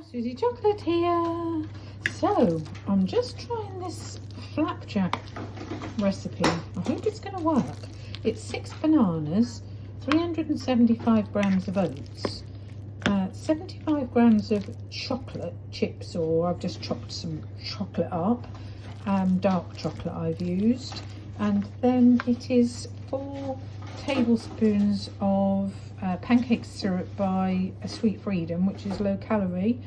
Susie Chocolate here. So I'm just trying this flapjack recipe. I hope it's going to work. It's 6 bananas, 375 grams of oats, 75 grams of chocolate chips, or I've just chopped some chocolate up, dark chocolate I've used, and then it is 4 tablespoons of pancake syrup by Sweet Freedom, which is low calorie,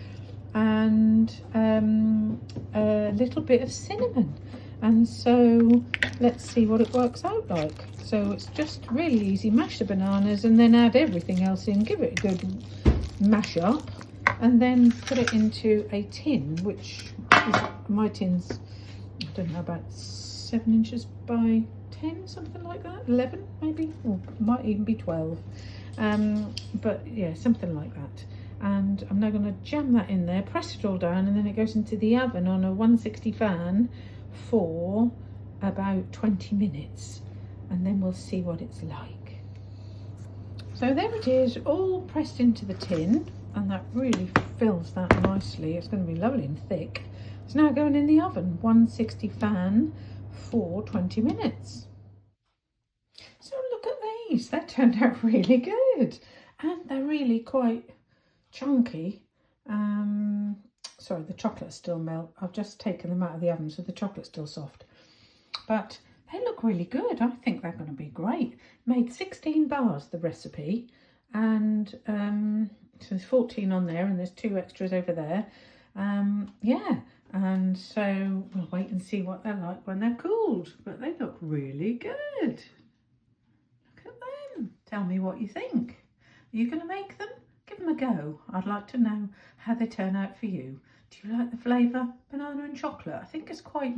and a little bit of cinnamon. And so let's see what it works out like. So it's just really easy. Mash the bananas and then add everything else in, give it a good mash up, and then put it into a tin, which is, my tin's, I don't know, about 7 inches by 10, something like that, 11 maybe, or might even be 12, but yeah, something like that. And I'm now going to jam that in there, press it all down, and then it goes into the oven on a 160 fan for about 20 minutes, and then we'll see what it's like. So there it is, all pressed into the tin, and that really fills that nicely. It's going to be lovely and thick. It's now going in the oven, 160 fan for 20 minutes. So look at these, they turned out really good, and they're really quite chunky. Sorry, the chocolate's still melt. I've just taken them out of the oven, so the chocolate's still soft, but they look really good. I think they're going to be great. Made 16 bars, the recipe, and so there's 14 on there, and there's 2 extras over there. Yeah, and so we'll wait and see what they're like when they're cooled, but they look really good. Look at them. Tell me what you think. Are you going to make them? Give them a go. I'd like to know how they turn out for you. Do you like the flavour, banana and chocolate? I think it's quite